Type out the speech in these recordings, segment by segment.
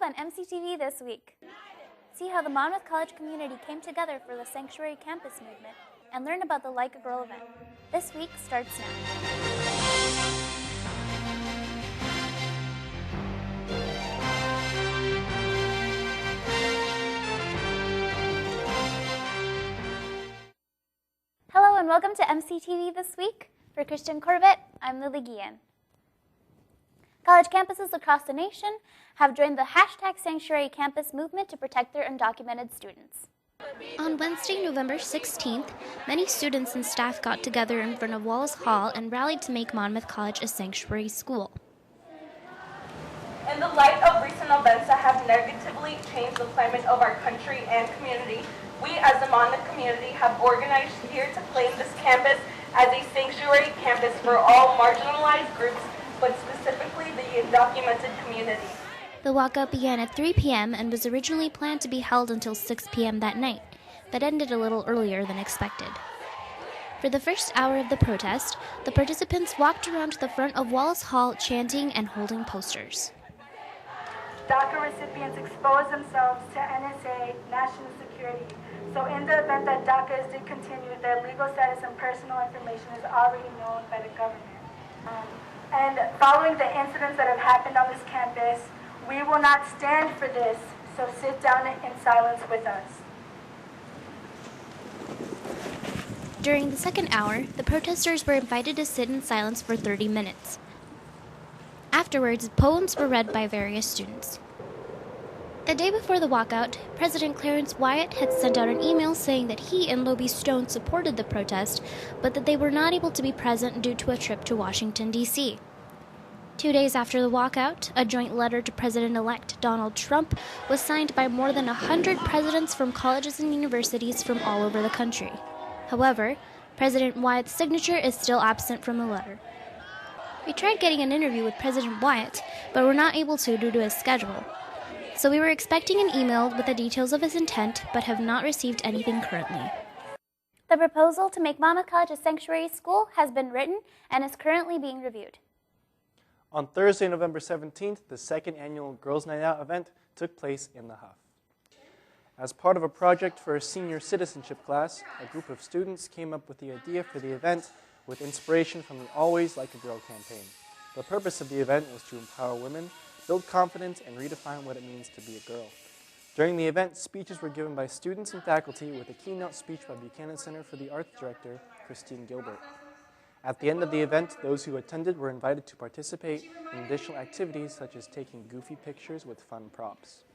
on MCTV this week. See how the Monmouth College community came together for the Sanctuary Campus movement and learn about the Like a Girl event. This week starts now. Hello and welcome to MCTV This Week. For Christian Corbett, I'm Lily Guillen. College campuses across the nation have joined the #Sanctuary Campus movement to protect their undocumented students. On Wednesday, November 16th, many students and staff got together in front of Wallace Hall and rallied to make Monmouth College a sanctuary school. In the light of recent events that have negatively changed the climate of our country and community, we as the Monmouth community have organized here to claim this campus as a sanctuary campus for all marginalized groups, but specifically the undocumented community. The walkout began at 3 p.m. and was originally planned to be held until 6 p.m. that night, but ended a little earlier than expected. For the first hour of the protest, the participants walked around to the front of Wallace Hall chanting and holding posters. DACA recipients expose themselves to NSA, national security. So in the event that DACA is discontinued, their legal status and personal information is already known by the government. And following the incidents that have happened on this campus, we will not stand for this, so sit down in silence with us. During the second hour, the protesters were invited to sit in silence for 30 minutes. Afterwards, poems were read by various students. The day before the walkout, President Clarence Wyatt had sent out an email saying that he and Lobie Stone supported the protest, but that they were not able to be present due to a trip to Washington, D.C. 2 days after the walkout, a joint letter to President-elect Donald Trump was signed by more than 100 presidents from colleges and universities from all over the country. However, President Wyatt's signature is still absent from the letter. We tried getting an interview with President Wyatt, but were not able to due to his schedule. So we were expecting an email with the details of his intent, but have not received anything currently. The proposal to make Monmouth College a sanctuary school has been written and is currently being reviewed. On Thursday, November 17th, the second annual Girls' Night Out event took place in the Huff. As part of a project for a senior citizenship class, a group of students came up with the idea for the event with inspiration from the Always Like a Girl campaign. The purpose of the event was to empower women, build confidence, and redefine what it means to be a girl. During the event, speeches were given by students and faculty with a keynote speech by Buchanan Center for the Arts Director, Christine Gilbert. At the end of the event, those who attended were invited to participate in additional activities such as taking goofy pictures with fun props.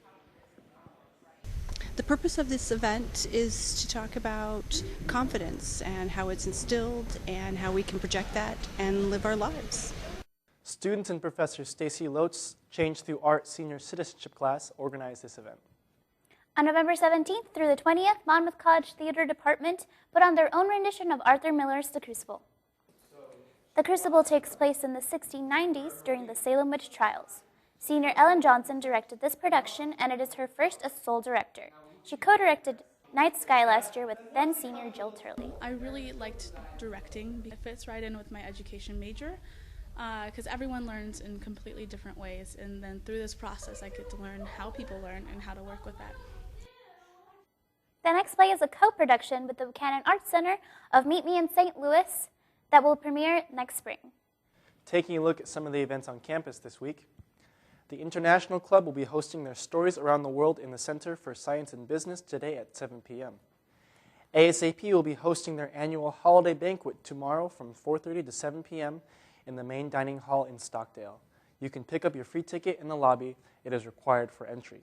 The purpose of this event is to talk about confidence and how it's instilled and how we can project that and live our lives. Students and Professor Stacy Lotes, Change Through Art Senior Citizenship class, organized this event. On November 17th through the 20th, Monmouth College Theater Department put on their own rendition of Arthur Miller's The Crucible. The Crucible takes place in the 1690s during the Salem witch trials. Senior Ellen Johnson directed this production, and it is her first as sole director. She co-directed Night Sky last year with then-senior Jill Turley. I really liked directing because it fits right in with my education major because everyone learns in completely different ways, and then through this process I get to learn how people learn and how to work with that. The next play is a co-production with the Buchanan Arts Center of Meet Me in St. Louis that will premiere next spring. Taking a look at some of the events on campus this week, the International Club will be hosting their Stories Around the World in the Center for Science and Business today at 7 p.m. ASAP will be hosting their annual holiday banquet tomorrow from 4:30 to 7 p.m. in the main dining hall in Stockdale. You can pick up your free ticket in the lobby. It is required for entry.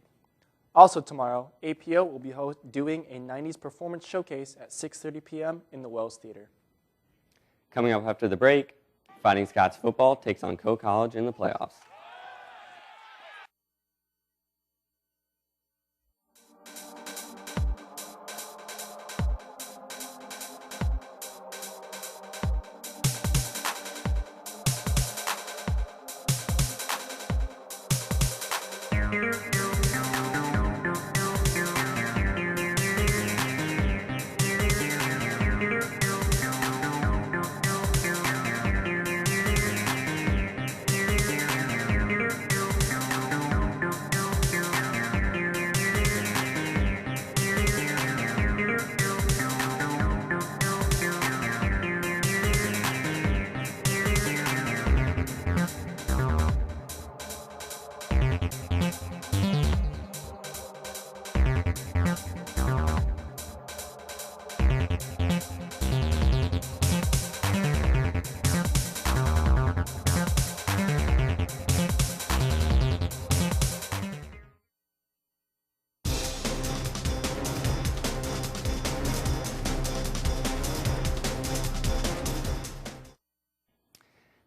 Also tomorrow, APO will be doing a 90s performance showcase at 6:30 p.m. in the Wells Theater. Coming up after the break, Fighting Scots football takes on Coe College in the playoffs.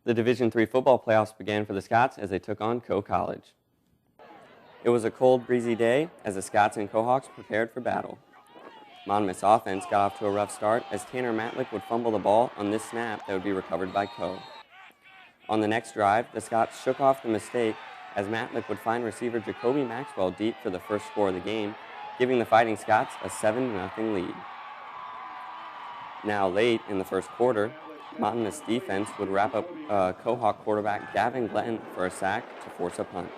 The Division III football playoffs began for the Scots as they took on Coe College. It was a cold, breezy day as the Scots and Cohawks prepared for battle. Monmouth's offense got off to a rough start as Tanner Matlick would fumble the ball on this snap that would be recovered by Coe. On the next drive, the Scots shook off the mistake as Matlick would find receiver Jacoby Maxwell deep for the first score of the game, giving the Fighting Scots a 7-0 lead. Now late in the first quarter, Monmouth's defense would wrap up Cohawk quarterback Gavin Glenn for a sack to force a punt.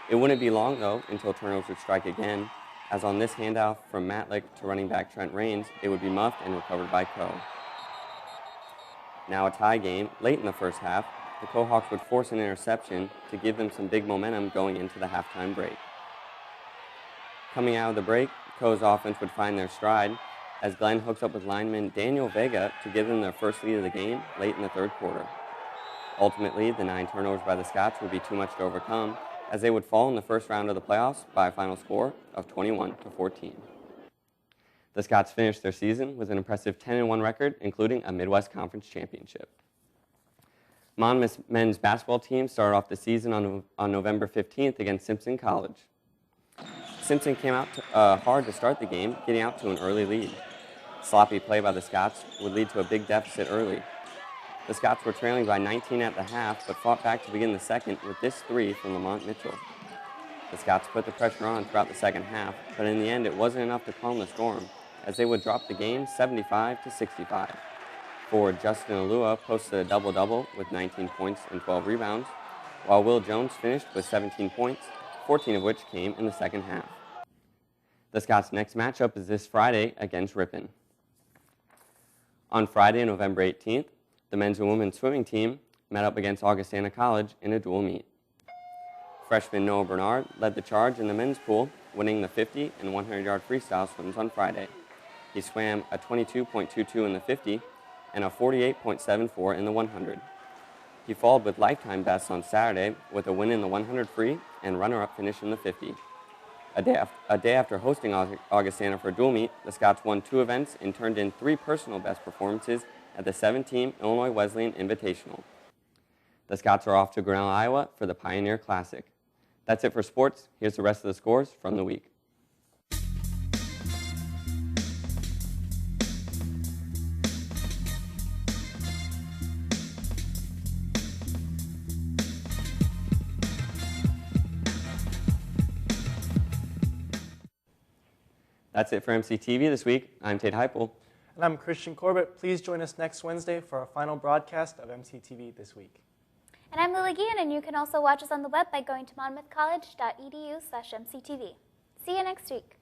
It wouldn't be long, though, until turnovers would strike again, as on this handoff from Matlick to running back Trent Raines, it would be muffed and recovered by Coe. Now a tie game, late in the first half, the Cohawks would force an interception to give them some big momentum going into the halftime break. Coming out of the break, Coe's offense would find their stride as Glenn hooks up with lineman Daniel Vega to give them their first lead of the game late in the third quarter. Ultimately, the 9 turnovers by the Scots would be too much to overcome, as they would fall in the first round of the playoffs by a final score of 21-14. The Scots finished their season with an impressive 10-1 record, including a Midwest Conference championship. Monmouth's men's basketball team started off the season on November 15th against Simpson College. Simpson came out hard to start the game, getting out to an early lead. Sloppy play by the Scots would lead to a big deficit early. The Scots were trailing by 19 at the half, but fought back to begin the second with this 3 from Lamont Mitchell. The Scots put the pressure on throughout the second half, but in the end it wasn't enough to calm the storm, as they would drop the game 75-65. Forward Justin Alua posted a double-double with 19 points and 12 rebounds, while Will Jones finished with 17 points, 14 of which came in the second half. The Scots' next matchup is this Friday against Ripon. On Friday, November 18th, the men's and women's swimming team met up against Augustana College in a dual meet. Freshman Noah Bernard led the charge in the men's pool, winning the 50 and 100-yard freestyle swims on Friday. He swam a 22.22 in the 50 and a 48.74 in the 100. He followed with lifetime bests on Saturday with a win in the 100 free and runner-up finish in the 50. A day after hosting Augustana for a dual meet, the Scots won 2 events and turned in 3 personal best performances at the 7-team Illinois Wesleyan Invitational. The Scots are off to Grinnell, Iowa for the Pioneer Classic. That's it for sports. Here's the rest of the scores from the week. That's it for MCTV this week. I'm Tate Heupel. And I'm Christian Corbett. Please join us next Wednesday for our final broadcast of MCTV this week. And I'm Lily Guillen, and you can also watch us on the web by going to monmouthcollege.edu/mctv. See you next week.